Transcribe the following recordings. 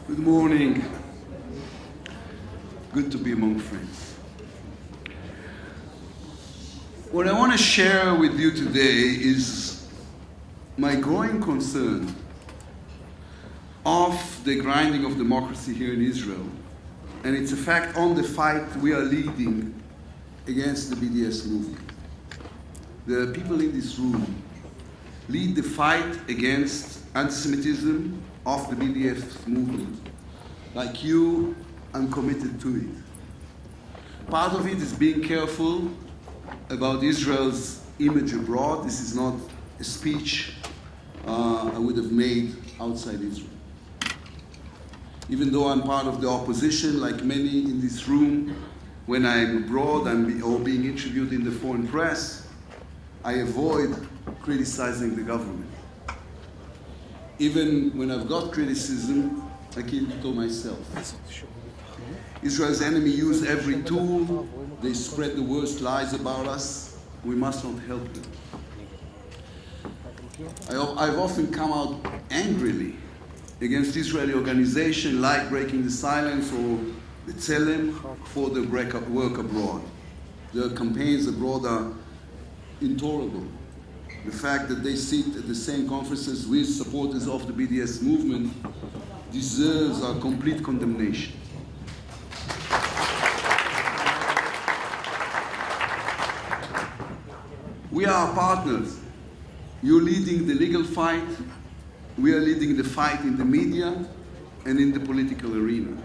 Good morning. Good to be among friends. What I want to share with you today is my growing concern of the grinding of democracy here in Israel and its effect on the fight we are leading against the BDS movement. The people in this room lead the fight against anti-Semitism of the BDS movement. Like you, I'm committed to it. Part of it is being careful about Israel's image abroad. This is not a speech I would have made outside Israel. Even though I'm part of the opposition, like many in this room, when I'm abroad or being interviewed in the foreign press, I avoid criticizing the government. Even when I've got criticism, I keep it to myself. Israel's enemy use every tool. They spread the worst lies about us. We must not help them. I've often come out angrily against Israeli organizations like Breaking the Silence or the Tzelem for the work abroad. Their campaigns abroad are intolerable. The fact that they sit at the same conferences with supporters of the BDS movement deserves our complete condemnation. We are partners. You're leading the legal fight. We are leading the fight in the media and in the political arena.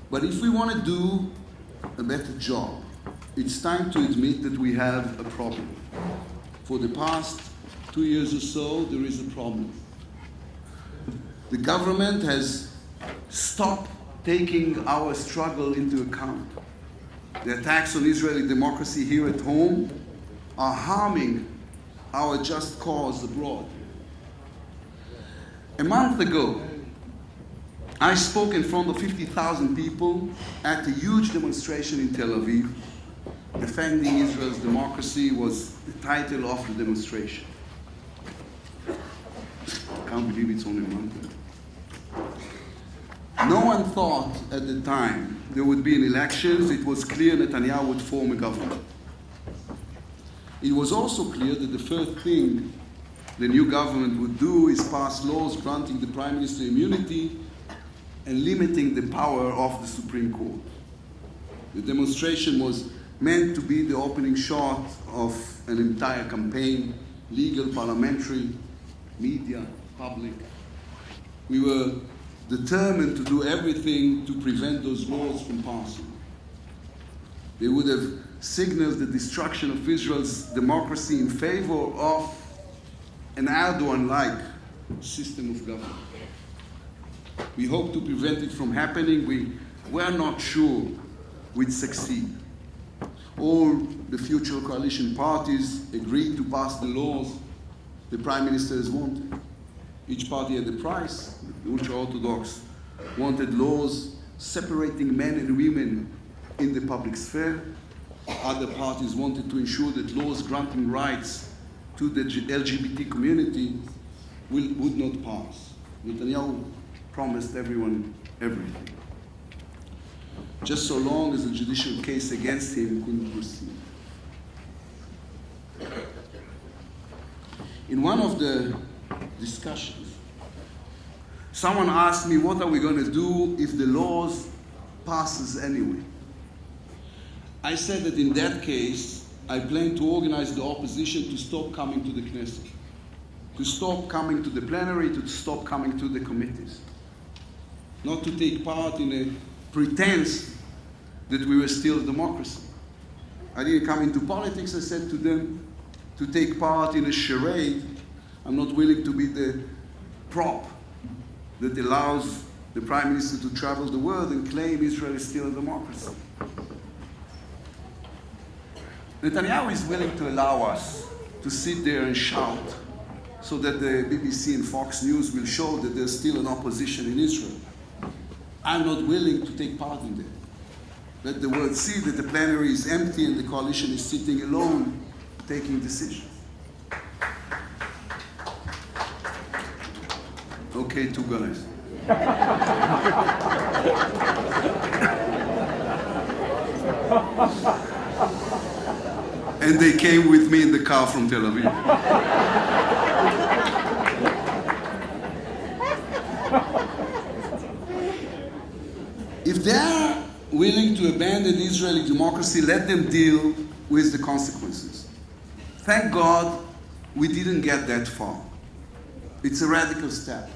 But if we want to do a better job, it's time to admit that we have a problem. For the past 2 years or so, there is a problem. The government has stopped taking our struggle into account. The attacks on Israeli democracy here at home are harming our just cause abroad. A month ago, I spoke in front of 50,000 people at a huge demonstration in Tel Aviv. Defending Israel's democracy was the title of the demonstration. I can't believe it's only a month ago. No one thought at the time there would be an elections. It was clear Netanyahu would form a government. It was also clear that the first thing the new government would do is pass laws granting the Prime Minister immunity and limiting the power of the Supreme Court. The demonstration was meant to be the opening shot of an entire campaign, legal, parliamentary, media, public. We were determined to do everything to prevent those laws from passing. They would have signaled the destruction of Israel's democracy in favor of an Erdogan-like system of government. We hope to prevent it from happening. We were not sure we'd succeed. All the future coalition parties agreed to pass the laws the Prime Minister has wanted. Each party had a price. The ultra-Orthodox wanted laws separating men and women in the public sphere. Other parties wanted to ensure that laws granting rights to the LGBT community would not pass. Netanyahu promised everyone everything, just so long as the judicial case against him couldn't proceed. In one of the discussions, someone asked me, what are we going to do if the laws passes anyway? I said that in that case, I plan to organize the opposition to stop coming to the Knesset, to stop coming to the plenary, to stop coming to the committees, not to take part in a pretense that we were still a democracy. I didn't come into politics, I said to them, to take part in a charade. I'm not willing to be the prop that allows the Prime Minister to travel the world and claim Israel is still a democracy. Netanyahu is willing to allow us to sit there and shout so that the BBC and Fox News will show that there's still an opposition in Israel. I'm not willing to take part in that. Let the world see that the plenary is empty and the coalition is sitting alone, taking decisions. Okay, two guys. And they came with me in the car from Tel Aviv. If they are willing to abandon Israeli democracy, let them deal with the consequences. Thank God we didn't get that far. It's a radical step.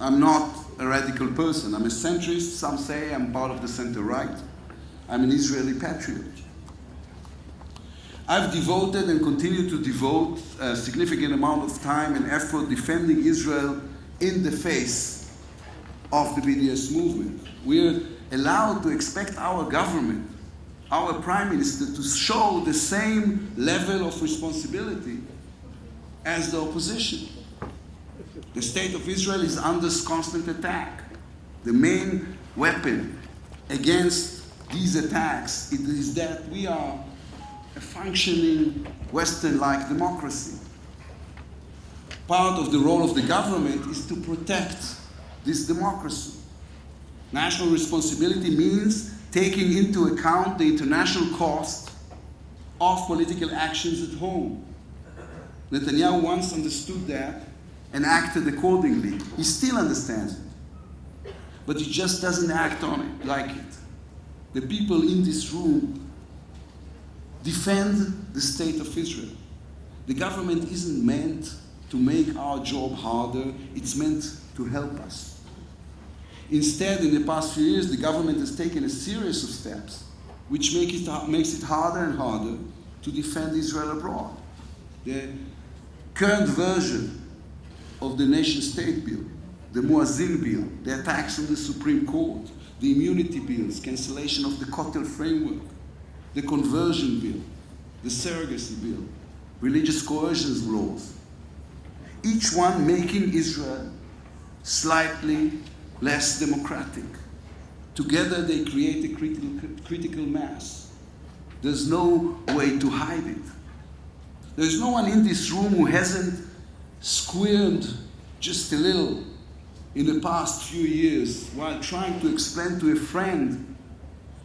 I'm not a radical person. I'm a centrist. Some say I'm part of the center-right. I'm an Israeli patriot. I've devoted and continue to devote a significant amount of time and effort defending Israel in the face of the BDS movement. We're allowed to expect our government, our prime minister, to show the same level of responsibility as the opposition. The state of Israel is under constant attack. The main weapon against these attacks is that we are a functioning Western-like democracy. Part of the role of the government is to protect this democracy. National responsibility means taking into account the international cost of political actions at home. Netanyahu once understood that and acted accordingly. He still understands it, but he just doesn't act on it like it. The people in this room defend the state of Israel. The government isn't meant to make our job harder, it's meant to help us. Instead, in the past few years, the government has taken a series of steps which makes it harder and harder to defend Israel abroad. The current version of the nation-state bill, the Muazzin bill, the attacks on the Supreme Court, the immunity bills, cancellation of the Kotel framework, the conversion bill, the surrogacy bill, religious coercion laws, each one making Israel slightly less democratic. Together they create a critical mass. There's no way to hide it. There's no one in this room who hasn't squirmed just a little in the past few years while trying to explain to a friend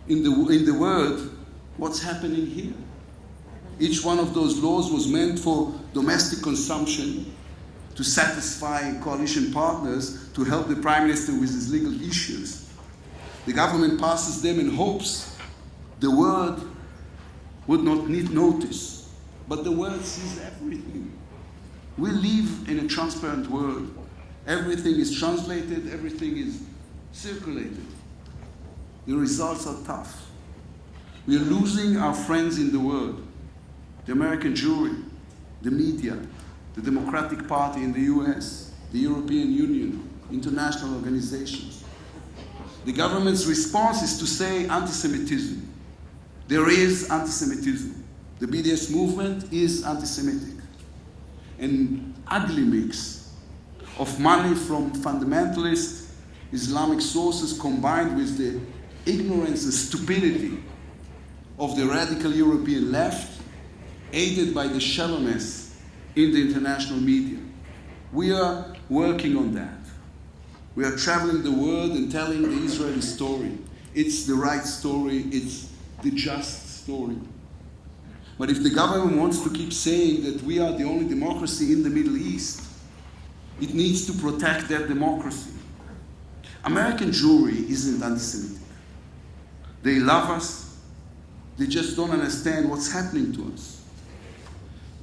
in the world what's happening here. Each one of those laws was meant for domestic consumption, to satisfy coalition partners, to help the prime minister with his legal issues. The government passes them in hopes the world would not need notice, but the world sees everything. We live in a transparent world. Everything is translated, everything is circulated. The results are tough. We are losing our friends in the world. The American Jewry, the media, the Democratic Party in the US, the European Union, international organizations. The government's response is to say anti-Semitism. There is anti-Semitism. The BDS movement is anti-Semitic. An ugly mix of money from fundamentalist Islamic sources combined with the ignorance and stupidity of the radical European left, aided by the shallowness in the international media. We are working on that. We are traveling the world and telling the Israeli story. It's the right story, it's the just story. But if the government wants to keep saying that we are the only democracy in the Middle East, it needs to protect that democracy. American Jewry isn't anti-Semitic. They love us, they just don't understand what's happening to us.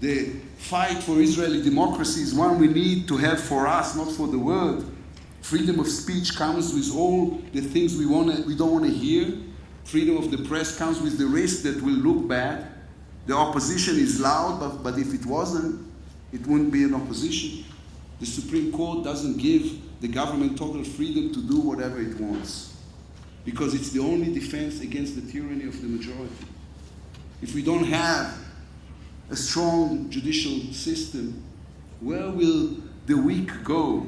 The fight for Israeli democracy is one we need to have for us, not for the world. Freedom of speech comes with all the things we don't want to hear. Freedom of the press comes with the risk that will look bad. The opposition is loud, but if it wasn't, it wouldn't be an opposition. The Supreme Court doesn't give the government total freedom to do whatever it wants, because it's the only defense against the tyranny of the majority. If we don't have a strong judicial system, where will the weak go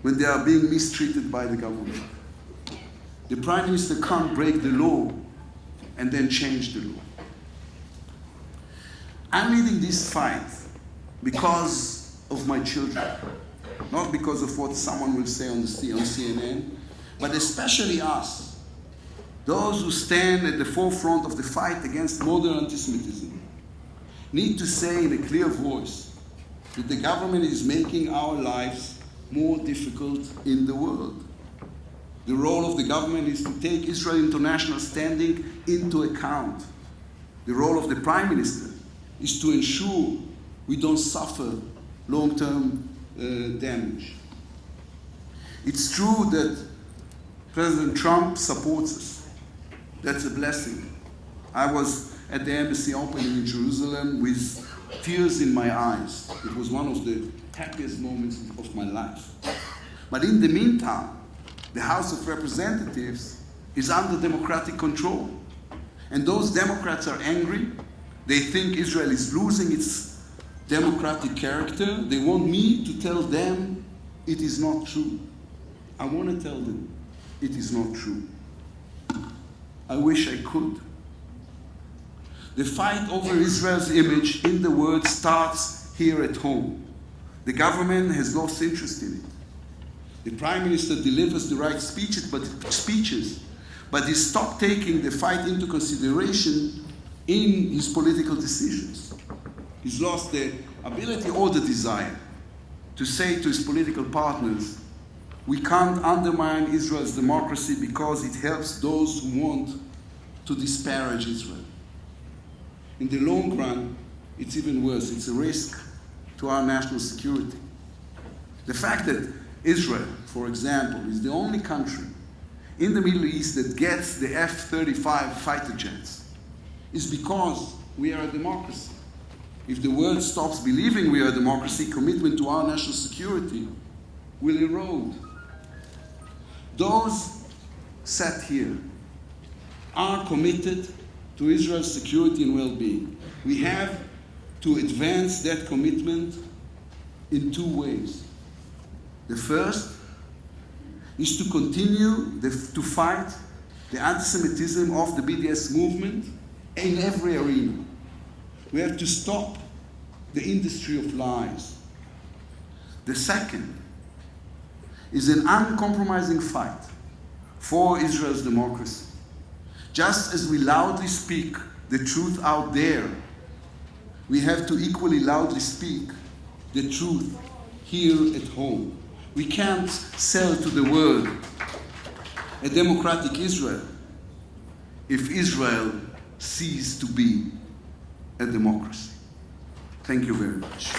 when they are being mistreated by the government? The Prime Minister can't break the law and then change the law. I'm leading this fight because of my children. not because of what someone will say on CNN, but especially us, those who stand at the forefront of the fight against modern anti-Semitism, need to say in a clear voice that the government is making our lives more difficult in the world. The role of the government is to take Israel's international standing into account. The role of the Prime Minister is to ensure we don't suffer long-term damage. It's true that President Trump supports us. That's a blessing. I was at the embassy opening in Jerusalem with tears in my eyes. It was one of the happiest moments of my life. But in the meantime, the House of Representatives is under democratic control. And those Democrats are angry. They think Israel is losing its democratic character. They want me to tell them it is not true. I want to tell them it is not true. I wish I could. The fight over Israel's image in the world starts here at home. The government has lost interest in it. The Prime Minister delivers the right speeches, but he stopped taking the fight into consideration in his political decisions. He's lost the ability or the desire to say to his political partners, we can't undermine Israel's democracy because it helps those who want to disparage Israel. In the long run, it's even worse. It's a risk to our national security. The fact that Israel, for example, is the only country in the Middle East that gets the F-35 fighter jets is because we are a democracy. If the world stops believing we are a democracy, commitment to our national security will erode. Those sat here are committed to Israel's security and well-being. We have to advance that commitment in two ways. The first is to continue to fight the anti-Semitism of the BDS movement in every arena. We have to stop the industry of lies. The second is an uncompromising fight for Israel's democracy. Just as we loudly speak the truth out there, we have to equally loudly speak the truth here at home. We can't sell to the world a democratic Israel if Israel ceases to be a democracy. Thank you very much.